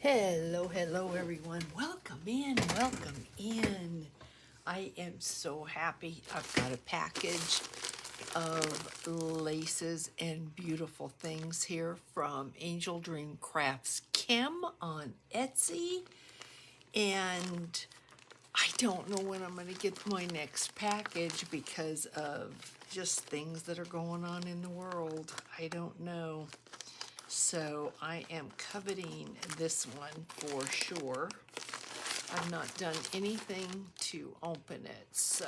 Hello everyone. Welcome in, welcome in. I am so happy. I've got a package of laces and beautiful things here from AngeldreamCraftsKim on Etsy. And I don't know when I'm going to get my next package because of just things that are going on in the world. I don't know. So I am coveting this one for sure. I've not done anything to open it, so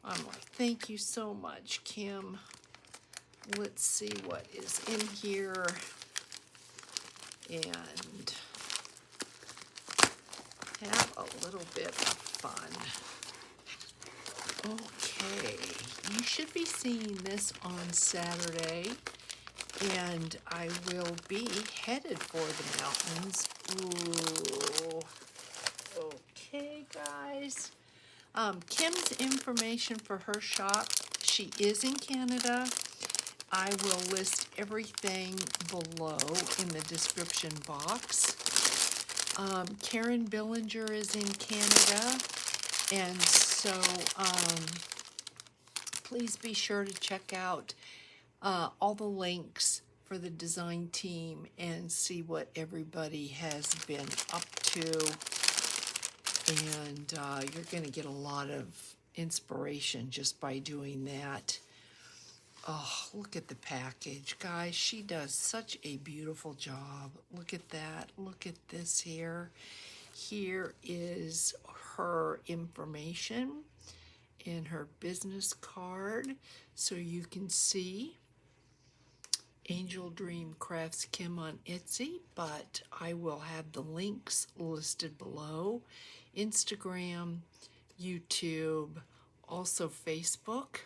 I'm like, thank you so much, Kim. Let's see what is in here. And have a little bit of fun. Okay, you should be seeing this on Saturday. And I will be headed for the mountains. Ooh. Okay, guys. Kim's information for her shop, she is in Canada. I will list everything below in the description box. Karen Billinger is in Canada. And so please be sure to check out all the links for the design team and see what everybody has been up to. And you're going to get a lot of inspiration just by doing that. Oh, look at the package, guys. She does such a beautiful job. Look at that. Look at this here. Here is her information and her business card so you can see Angel Dream Crafts Kim on Etsy, but I will have the links listed below. Instagram, YouTube, also Facebook.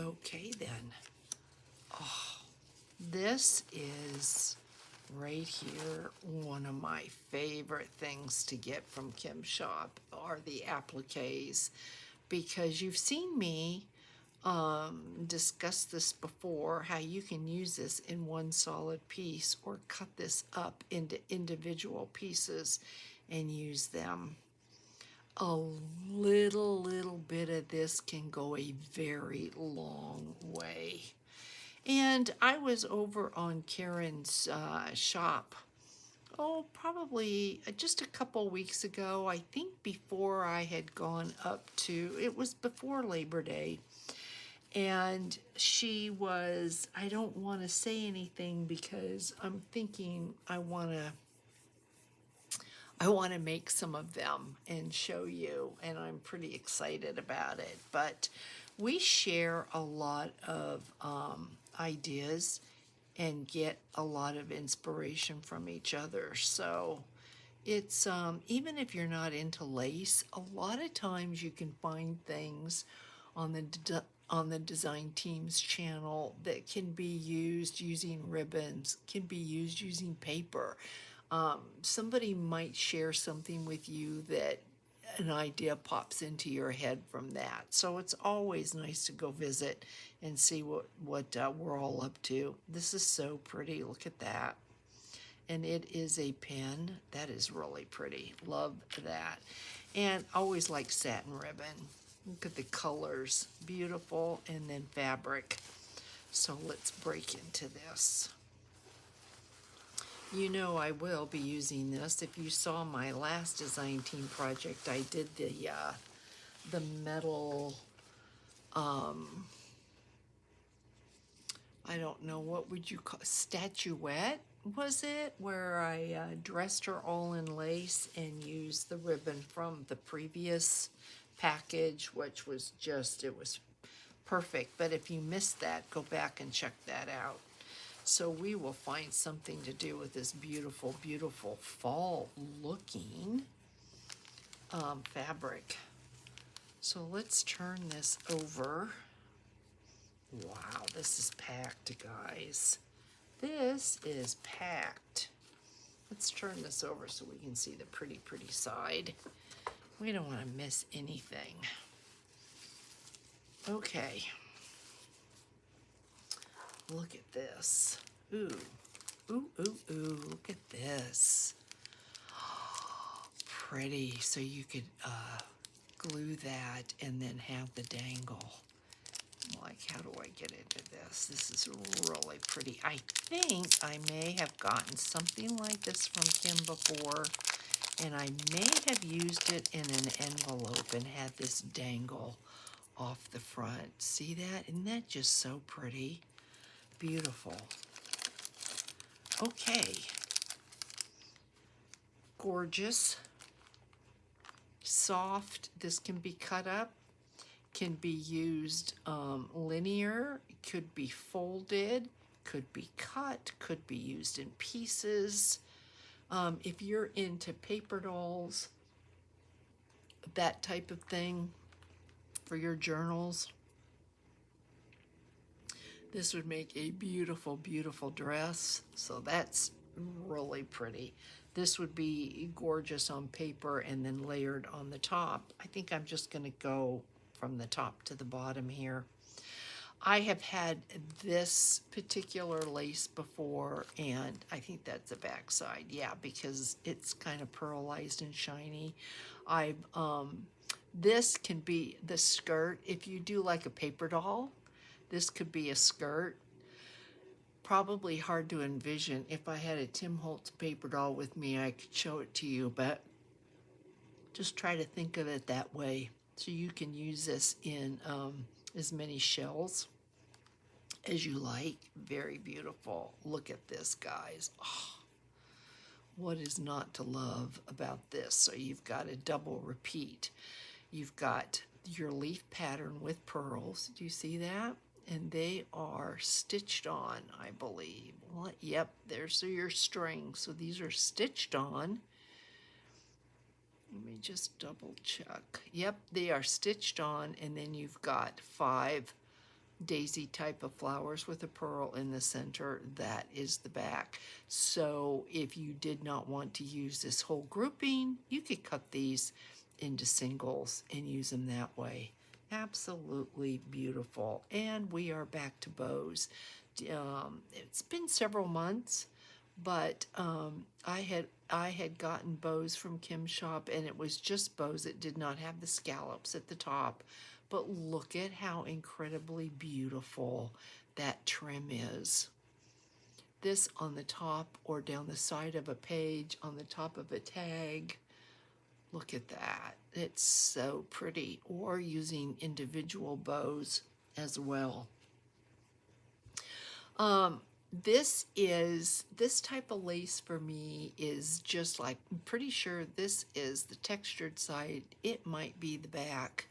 Okay then. Oh, this is right here one of my favorite things to get from Kim's shop are the appliques, because you've seen me discussed this before, how you can use this in one solid piece or cut this up into individual pieces and use them. A little bit of this can go a very long way. And I was over on Karen's shop, probably just a couple weeks ago. I think before I had gone up to, it was before Labor Day. And she was, I don't want to say anything because I'm thinking I want to make some of them and show you, and I'm pretty excited about it. But we share a lot of ideas and get a lot of inspiration from each other. So it's, even if you're not into lace, a lot of times you can find things on the design team's channel that can be used using ribbons, can be used using paper. Somebody might share something with you that an idea pops into your head from that. So it's always nice to go visit and see what we're all up to. This is so pretty. Look at that. And it is a pen. That is really pretty. Love that. And always like satin ribbon. Look at the colors. Beautiful. And then fabric. So let's break into this. You know I will be using this. If you saw my last design team project, I did the metal, I don't know, what would you call, statuette, was it? Where I dressed her all in lace and used the ribbon from the previous package, which was just, it was perfect. But if you missed that, go back and check that out. So we will find something to do with this beautiful, beautiful fall-looking fabric. So let's turn this over. Wow, this is packed, guys. This is packed. Let's turn this over so we can see the pretty, pretty side. We don't want to miss anything. Okay. Look at this. Ooh, Ooh, ooh, ooh, look at this. Pretty. So you could glue that and then have the dangle. Like, how do I get into this? This is really pretty. I think I may have gotten something like this from Kim before, and I may have used it in an envelope and had this dangle off the front. See that? Isn't that just so pretty? Beautiful. Okay. Gorgeous. Soft. This can be cut up. Can be used linear, could be folded, could be cut, could be used in pieces. If you're into paper dolls, that type of thing for your journals, this would make a beautiful, beautiful dress. So that's really pretty. This would be gorgeous on paper and then layered on the top. I think I'm just going to go from the top to the bottom here. I have had this particular lace before, and I think that's the back side. Yeah, because it's kind of pearlized and shiny. This can be the skirt. If you do like a paper doll, this could be a skirt. Probably hard to envision. If I had a Tim Holtz paper doll with me, I could show it to you, but just try to think of it that way. So you can use this in as many shells as you like. Very beautiful. Look at this, guys. Oh, what is not to love about this? So you've got a double repeat. You've got your leaf pattern with pearls. Do you see that? And they are stitched on, I believe. What? Yep, there's your string. So these are stitched on. Let me just double check. Yep, they are stitched on, and then you've got 5 daisy type of flowers with a pearl in the center. That is the back. So if you did not want to use this whole grouping, you could cut these into singles and use them that way. Absolutely beautiful. And we are back to bows. It's been several months, but I had gotten bows from Kim's shop, and it was just bows. It did not have the scallops at the top, but look at how incredibly beautiful that trim is. This on the top or down the side of a page, on the top of a tag. Look at that. It's so pretty. Or using individual bows as well. This type of lace for me is just like, I'm pretty sure this is the textured side. It might be the back.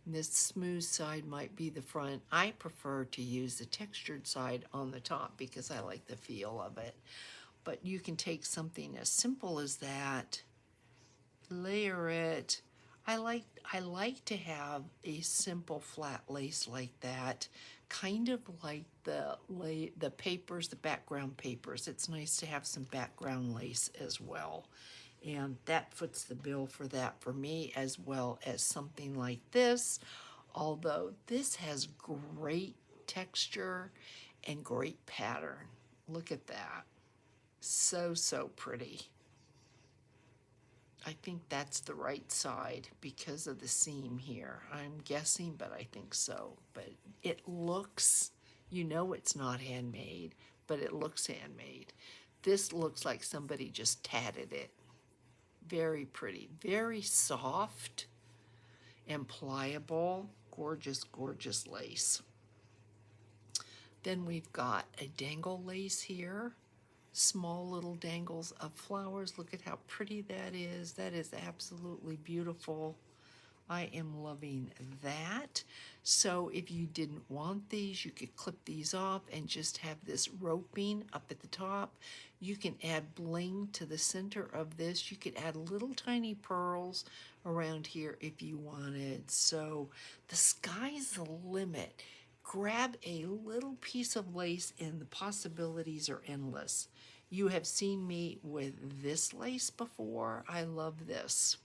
And this smooth side might be the front. I prefer to use the textured side on the top because I like the feel of it. But you can take something as simple as that, layer it. I like to have a simple flat lace like that, kind of like the papers, the background papers. It's nice to have some background lace as well. And that foots the bill for that for me, as well as something like this. Although this has great texture and great pattern. Look at that. So, so pretty. I think that's the right side because of the seam here. I'm guessing, but I think so. But it looks, you know it's not handmade, but it looks handmade. This looks like somebody just tatted it. Very pretty, very soft and pliable. Gorgeous, gorgeous lace. Then we've got a dangle lace here. Small little dangles of flowers. Look at how pretty that is. That is absolutely beautiful. I am loving that. So if you didn't want these, you could clip these off and just have this roping up at the top. You can add bling to the center of this. You could add little tiny pearls around here if you wanted. So the sky's the limit. Grab a little piece of lace and the possibilities are endless. You have seen me with this lace before. I love this.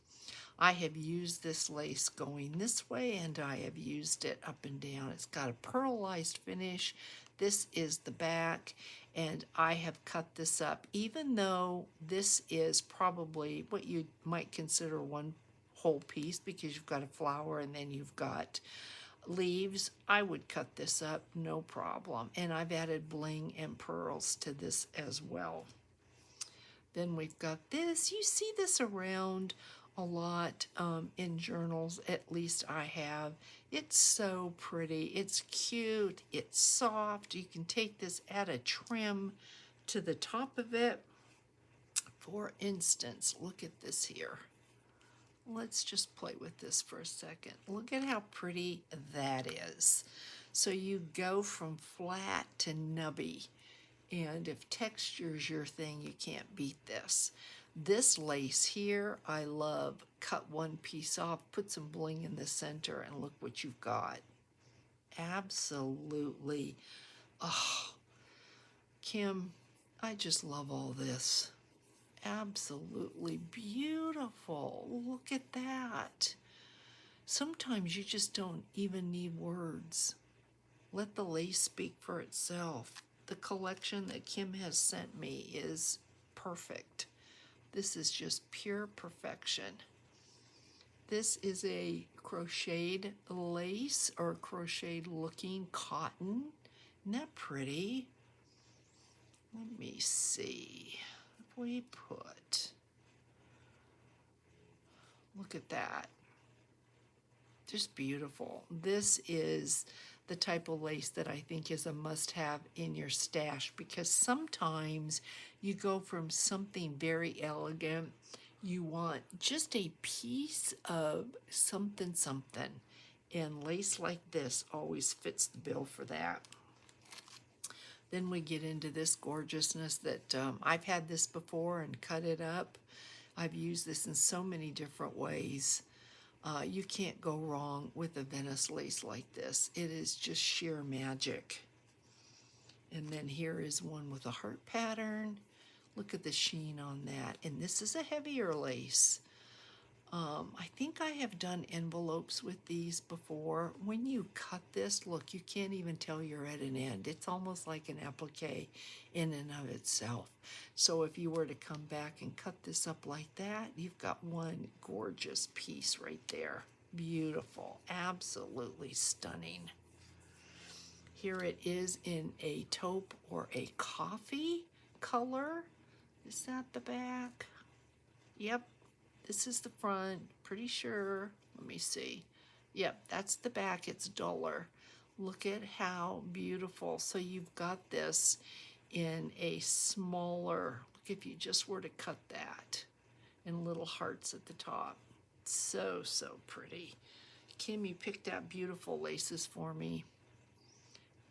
I have used this lace going this way, and I have used it up and down. It's got a pearlized finish. This is the back, And I have cut this up, even though this is probably what you might consider one whole piece because you've got a flower and then you've got leaves. I would cut this up, no problem. And I've added bling and pearls to this as well. Then we've got this. You see this around a lot in journals, at least I have. It's so pretty. It's cute. It's soft. You can take this, add a trim to the top of it. For instance, look at this here. Let's just play with this for a second. Look at how pretty that is. So you go from flat to nubby. And if texture's your thing, you can't beat this. This lace here, I love. Cut one piece off, put some bling in the center, and look what you've got. Absolutely. Oh, Kim, I just love all this. Absolutely beautiful. Look at that. Sometimes you just don't even need words. Let the lace speak for itself. The collection that Kim has sent me is perfect. This is just pure perfection. This is a crocheted lace or crocheted looking cotton. Isn't that pretty? Let me see. If we put, look at that. Just beautiful. This is the type of lace that I think is a must-have in your stash, because sometimes you go from something very elegant, you want just a piece of something, and lace like this always fits the bill for that. Then we get into this gorgeousness that I've had this before and cut it up. I've used this in so many different ways. You can't go wrong with a Venice lace like this. It is just sheer magic. And then here is one with a heart pattern. Look at the sheen on that. And this is a heavier lace. I think I have done envelopes with these before. When you cut this, look, you can't even tell you're at an end. It's almost like an applique in and of itself. So if you were to come back and cut this up like that, you've got one gorgeous piece right there. Beautiful, absolutely stunning. Here it is in a taupe or a coffee color. Is that the back? Yep. This is the front, pretty sure. Let me see. Yep, that's the back. It's duller. Look at how beautiful. So you've got this in a smaller, look if you just were to cut that, and little hearts at the top. So, so pretty. Kim, you picked out beautiful laces for me.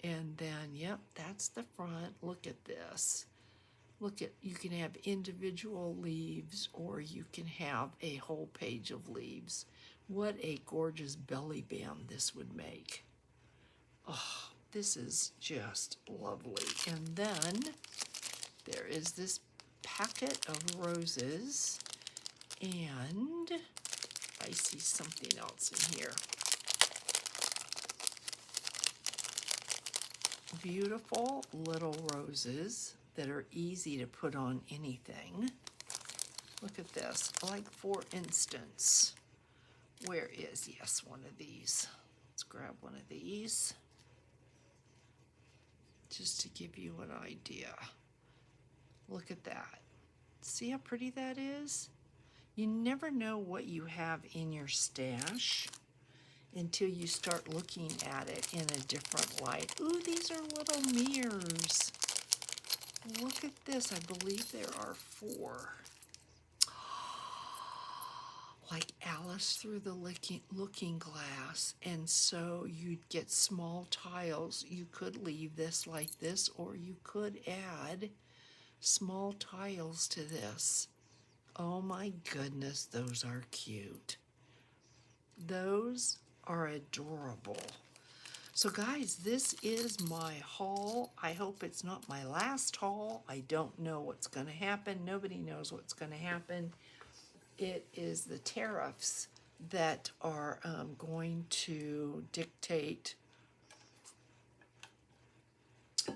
And then, yep, that's the front. Look at this. Look at, you can have individual leaves or you can have a whole page of leaves. What a gorgeous belly band this would make. Oh, this is just lovely. And then there is this packet of roses, and I see something else in here. Beautiful little roses that are easy to put on anything. Look at this. Like, for instance, where is, yes, one of these. Let's grab one of these just to give you an idea. Look at that. See how pretty that is? You never know what you have in your stash until you start looking at it in a different light. Ooh, these are little mirrors. Look at this. I believe there are 4. Like Alice through the looking glass. And so you'd get small tiles. You could leave this like this, or you could add small tiles to this. Oh my goodness, those are cute. Those are adorable. So guys, this is my haul. I hope it's not my last haul. I don't know what's going to happen. Nobody knows what's going to happen. It is the tariffs that are going to dictate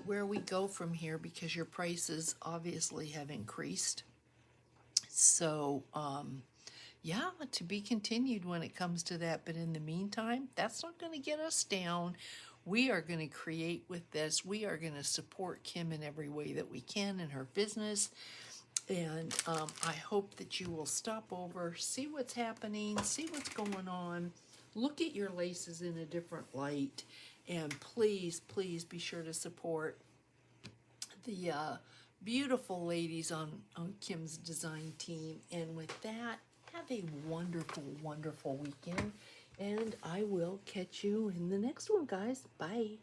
where we go from here, because your prices obviously have increased. So, yeah, to be continued when it comes to that. But in the meantime, that's not going to get us down. We are going to create with this. We are going to support Kim in every way that we can in her business. And I hope that you will stop over, see what's happening, see what's going on, look at your laces in a different light, and please, please be sure to support the beautiful ladies on Kim's design team. And with that, have a wonderful, wonderful weekend. And I will catch you in the next one, guys. Bye.